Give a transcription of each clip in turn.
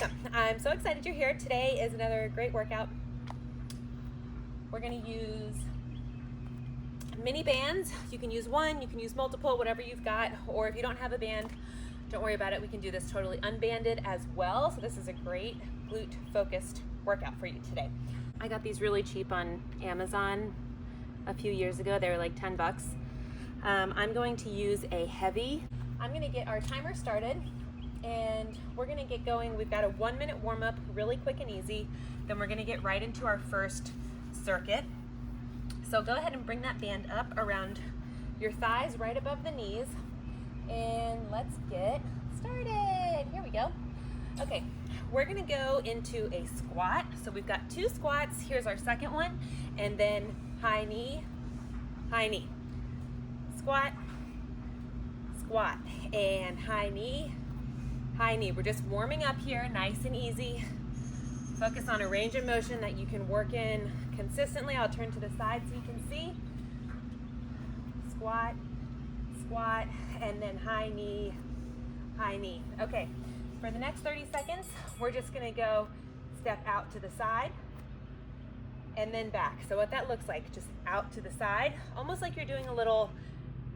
Awesome. I'm so excited you're here. Today is another great workout. We're going to use mini bands. You can use one, you can use multiple, whatever you've got, or if you don't have a band, don't worry about it. We can do this totally unbanded as well. So this is a great glute focused workout for you today. I got these really cheap on Amazon a few years ago. They were like 10 bucks. I'm going to use a heavy. I'm going to get our timer started and we're going to get going. We've got a 1-minute warm up, really quick and easy. Then we're going to get right into our first circuit. So go ahead and bring that band up around your thighs, right above the knees. And let's get started. Here we go. Okay, we're gonna go into a squat. So we've got 2 squats. Here's our second one. And then high knee, squat, squat, and high knee. We're just warming up here, nice and easy. Focus on a range of motion that you can work in consistently. I'll turn to the side so you can see. Squat, squat, and then high knee. Okay, for the next 30 seconds, we're just gonna go step out to the side and then back. So what that looks like, just out to the side, almost like you're doing a little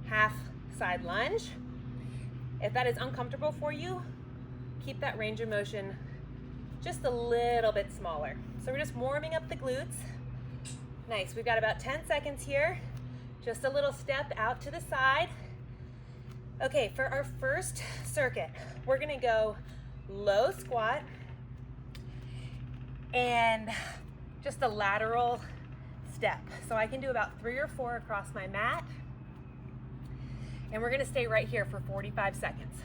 half side lunge. If that is uncomfortable for you, keep that range of motion just a little bit smaller. So we're just warming up the glutes. Nice, we've got about 10 seconds here. Just a little step out to the side. Okay, for our first circuit, we're gonna go low squat and just a lateral step. So I can do about 3 or 4 across my mat. And we're gonna stay right here for 45 seconds.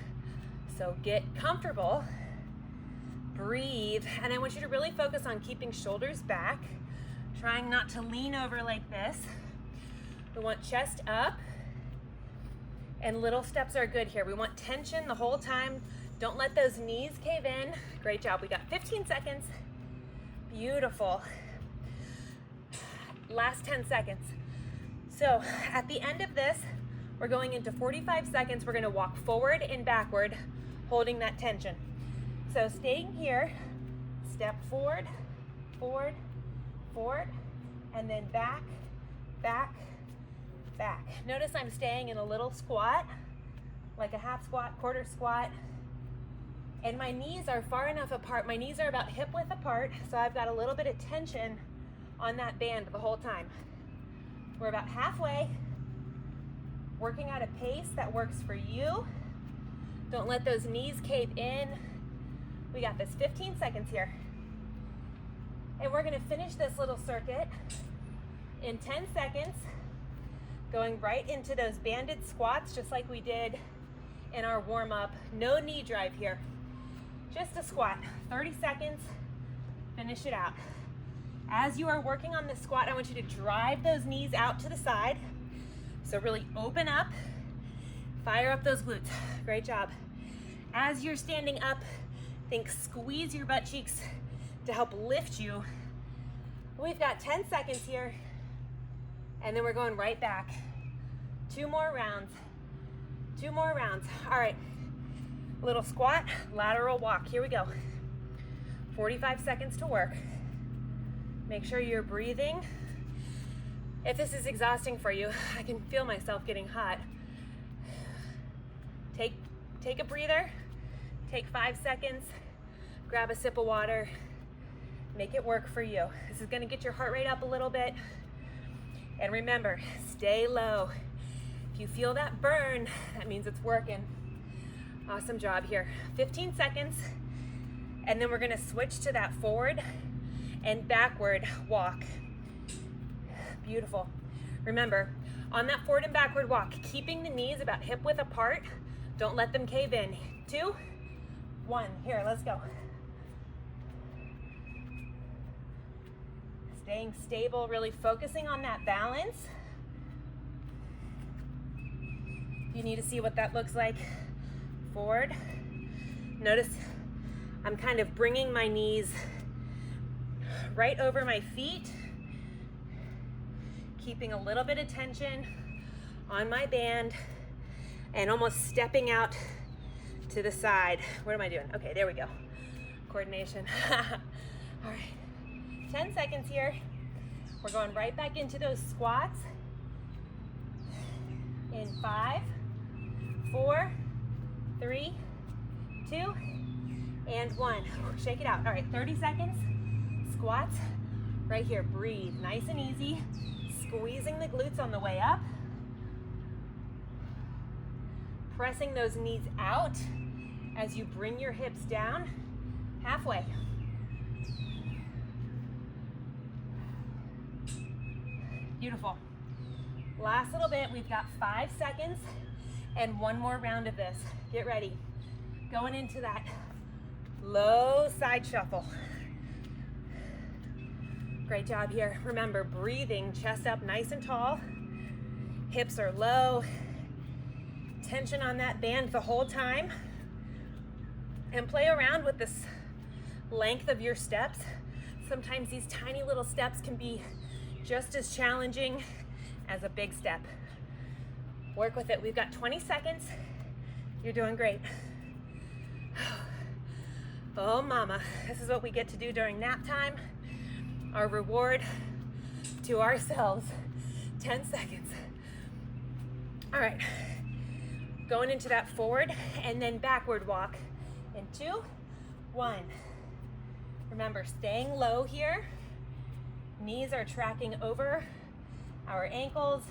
So get comfortable, breathe, and I want you to really focus on keeping shoulders back, trying not to lean over like this. We want chest up, and little steps are good here. We want tension the whole time. Don't let those knees cave in. Great job. We got 15 seconds. Beautiful. Last 10 seconds. So at the end of this, we're going into 45 seconds. We're gonna walk forward and backward, holding that tension. So staying here, step forward, forward, forward, and then back, back, back. Notice I'm staying in a little squat, like a half squat, quarter squat, and my knees are far enough apart. My knees are about hip width apart, so I've got a little bit of tension on that band the whole time. We're about halfway, working at a pace that works for you. Don't let those knees cave in. We got this, 15 seconds here. And we're gonna finish this little circuit in 10 seconds, going right into those banded squats, just like we did in our warm up. No knee drive here, just a squat, 30 seconds, finish it out. As you are working on this squat, I want you to drive those knees out to the side. So really open up, fire up those glutes. Great job. As you're standing up, think squeeze your butt cheeks to help lift you. We've got 10 seconds here, and then we're going right back. 2 more rounds. All right, little squat, lateral walk. Here we go. 45 seconds to work. Make sure you're breathing. If this is exhausting for you, I can feel myself getting hot. Take a breather, take 5 seconds, grab a sip of water, make it work for you. This is gonna get your heart rate up a little bit. And remember, stay low. If you feel that burn, that means it's working. Awesome job here. 15 seconds, and then we're gonna switch to that forward and backward walk. Beautiful. Remember, on that forward and backward walk, keeping the knees about hip width apart. Don't let them cave in. 2, 1, here, let's go. Staying stable, really focusing on that balance. You need to see what that looks like. Forward. Notice I'm kind of bringing my knees right over my feet, keeping a little bit of tension on my band and almost stepping out to the side. What am I doing? Okay, there we go. coordination. All right, 10 seconds here. We're going right back into those squats. In 5, 4, 3, 2, and 1. Shake it out. All right, 30 seconds. Squats right here. Breathe, nice and easy. Squeezing the glutes on the way up. Pressing those knees out as you bring your hips down halfway. Beautiful. Last little bit. We've got 5 seconds and one more round of this. Get ready. Going into that low side shuffle. Great job here. Remember, breathing, chest up nice and tall. Hips are low. Tension on that band the whole time. And play around with this length of your steps. Sometimes these tiny little steps can be just as challenging as a big step. Work with it. We've got 20 seconds. You're doing great. Oh, mama. This is what we get to do during nap time. Our reward to ourselves. 10 seconds. All right. Going into that forward and then backward walk in 2, 1. Remember, staying low here. Knees are tracking over our ankles,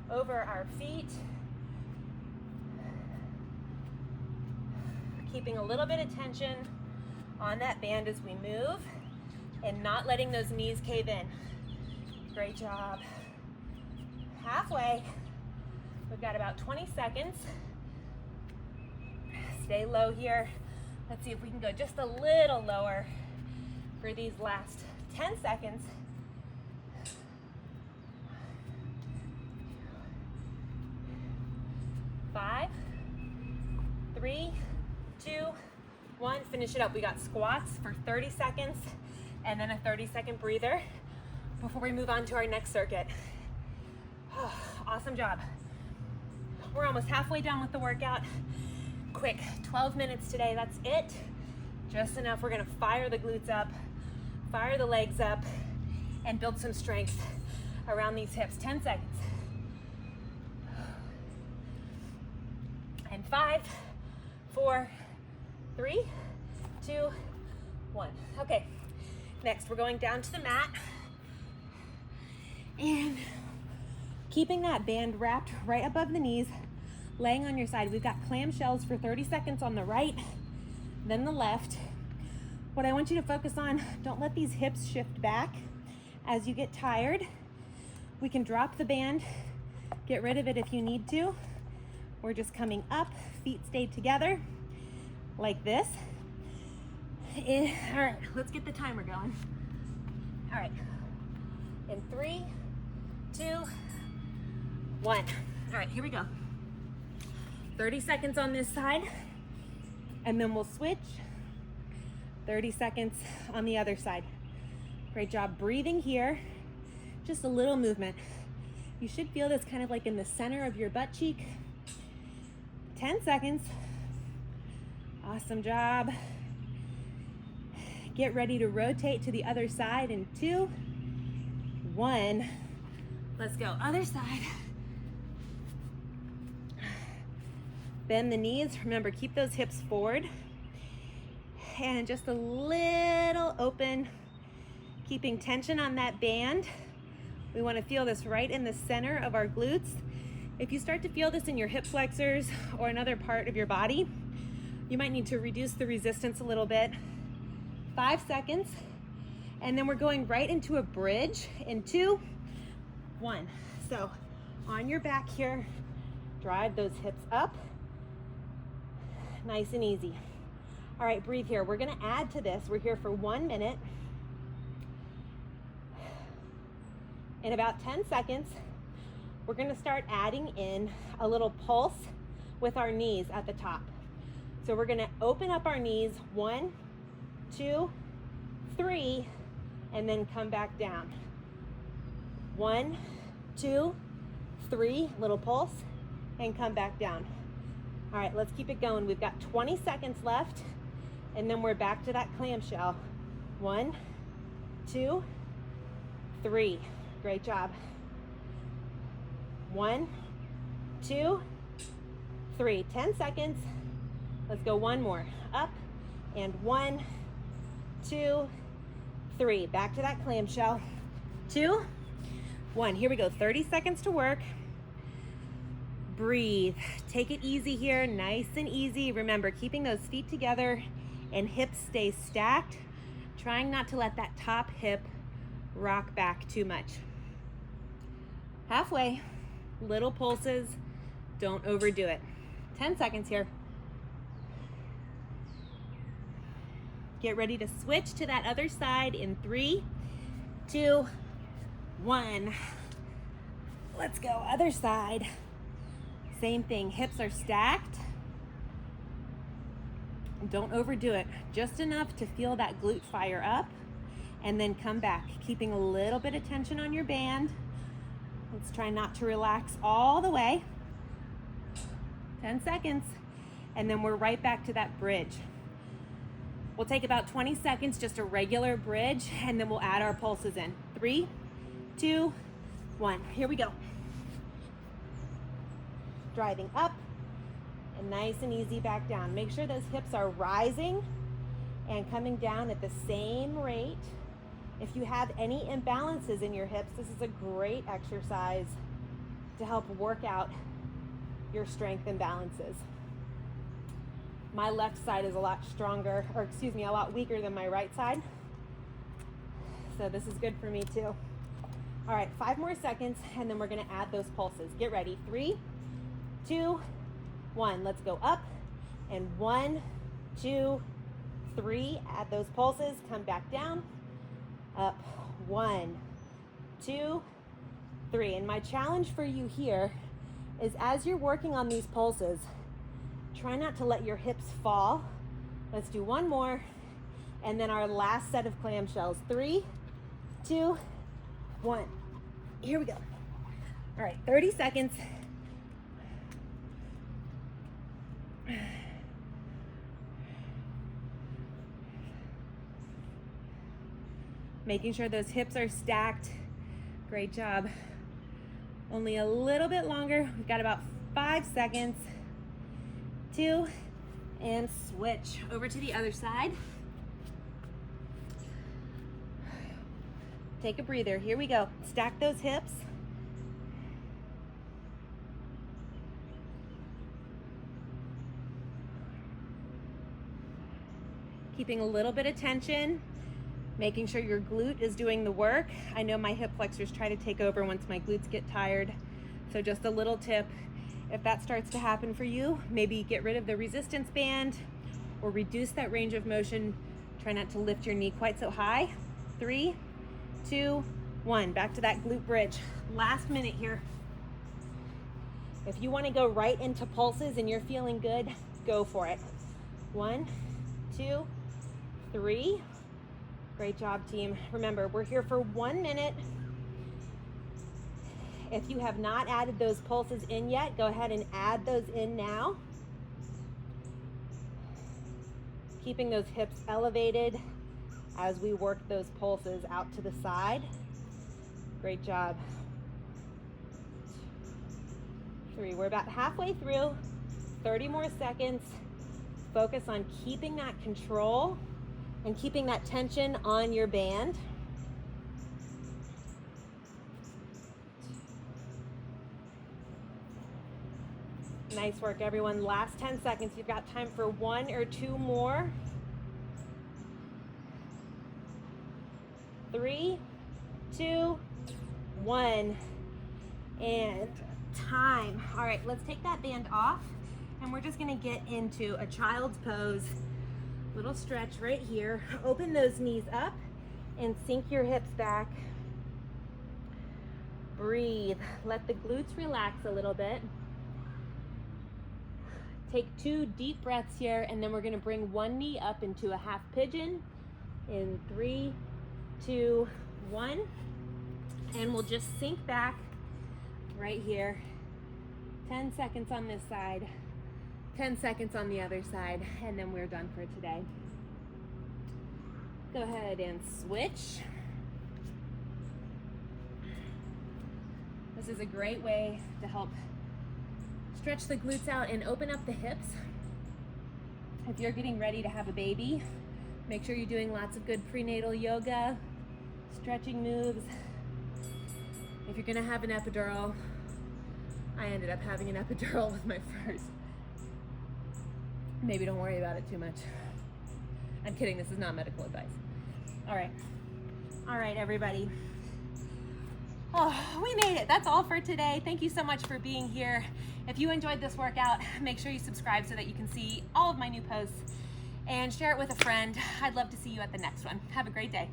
over our feet. Keeping a little bit of tension on that band as we move and not letting those knees cave in. Great job. Halfway. We've got about 20 seconds. Stay low here. Let's see if we can go just a little lower for these last 10 seconds. 5, 3, 2, 1. Finish it up. We got squats for 30 seconds and then a 30-second breather before we move on to our next circuit. Oh, awesome job. We're almost halfway done with the workout. Quick, 12 minutes today, that's it. Just enough. We're gonna fire the glutes up, fire the legs up, and build some strength around these hips. 10 seconds. And 5, 4, 3, 2, 1. Okay, next we're going down to the mat. And keeping that band wrapped right above the knees, laying on your side. We've got clamshells for 30 seconds on the right, then the left. What I want you to focus on, don't let these hips shift back. As you get tired, we can drop the band, get rid of it if you need to. We're just coming up, feet stay together, like this. All right, let's get the timer going. All right, in 3, 2, 1. All right, here we go. 30 seconds on this side, and then we'll switch. 30 seconds on the other side. Great job breathing here. Just a little movement. You should feel this kind of like in the center of your butt cheek. 10 seconds. Awesome job. Get ready to rotate to the other side in 2, 1. Let's go. Other side. Bend the knees. Remember, keep those hips forward. And just a little open, keeping tension on that band. We want to feel this right in the center of our glutes. If you start to feel this in your hip flexors or another part of your body, you might need to reduce the resistance a little bit. 5 seconds. And then we're going right into a bridge in 2, 1. So on your back here, drive those hips up. Nice and easy. All right, breathe here. We're gonna add to this. We're here for 1 minute. In about 10 seconds, we're gonna start adding in a little pulse with our knees at the top. So we're gonna open up our knees, 1, 2, 3, and then come back down. 1, 2, 3, little pulse, and come back down. All right, let's keep it going. We've got 20 seconds left. and then we're back to that clamshell. 1, 2, 3. Great job. 1, 2, 3. 10 seconds. Let's go one more. Up, and 1, 2, 3. Back to that clamshell. 2, 1. Here we go. 30 seconds to work. Breathe. Take it easy here. Nice and easy. Remember, keeping those feet together and hips stay stacked. Trying not to let that top hip rock back too much. Halfway. Little pulses. Don't overdo it. 10 seconds here. Get ready to switch to that other side in 3, 2, 1. Let's go. Other side. Same thing. Hips are stacked. Don't overdo it. Just enough to feel that glute fire up, and then come back, keeping a little bit of tension on your band. Let's try not to relax all the way. 10 seconds. And then we're right back to that bridge. We'll take about 20 seconds, just a regular bridge, and then we'll add our pulses in. 3, 2, 1. Here we go. Driving up and nice and easy back down. Make sure those hips are rising and coming down at the same rate. If you have any imbalances in your hips, this is a great exercise to help work out your strength imbalances. My left side is a lot stronger, or excuse me, a lot weaker than my right side. So this is good for me too. All right, 5 more seconds, and then we're gonna add those pulses. Get ready. 3, 2, 1. Let's go up, and 1, 2, 3. Add those pulses, come back down, up, 1, 2, 3. And my challenge for you here is, as you're working on these pulses, try not to let your hips fall. Let's do one more, and then our last set of clamshells. 3, 2, 1. Here we go. All right, 30 seconds. Making sure those hips are stacked. Great job. Only a little bit longer. We've got about 5 seconds. 2, and switch over to the other side. Take a breather. Here we go. Stack those hips. Keeping a little bit of tension, making sure your glute is doing the work. I know my hip flexors try to take over once my glutes get tired. So just a little tip. If that starts to happen for you, maybe get rid of the resistance band or reduce that range of motion. Try not to lift your knee quite so high. 3, 2, 1. Back to that glute bridge. Last minute here. If you want to go right into pulses and you're feeling good, go for it. 1, 2, 3. Great job, team. Remember, we're here for 1 minute. If you have not added those pulses in yet, go ahead and add those in now. Keeping those hips elevated as we work those pulses out to the side. Great job. 3, we're about halfway through. 30 more seconds. Focus on keeping that control and keeping that tension on your band. Nice work, everyone. Last 10 seconds. You've got time for 1 or 2 more. 3, 2, 1, and time. All right, let's take that band off, and we're just gonna get into a child's pose. Little stretch right here. Open those knees up and sink your hips back. Breathe. Let the glutes relax a little bit. Take 2 deep breaths here, and then we're gonna bring one knee up into a half pigeon in 3, 2, 1. And we'll just sink back right here. 10 seconds on this side, 10 seconds on the other side, and then we're done for today. Go ahead and switch. This is a great way to help stretch the glutes out and open up the hips. If you're getting ready to have a baby, make sure you're doing lots of good prenatal yoga, stretching moves. If you're gonna have an epidural, I ended up having an epidural with my first. Maybe don't worry about it too much. I'm kidding, this is not medical advice. All right, everybody. Oh, we made it. That's all for today. Thank you so much for being here. If you enjoyed this workout, make sure you subscribe so that you can see all of my new posts and share it with a friend. I'd love to see you at the next one. Have a great day.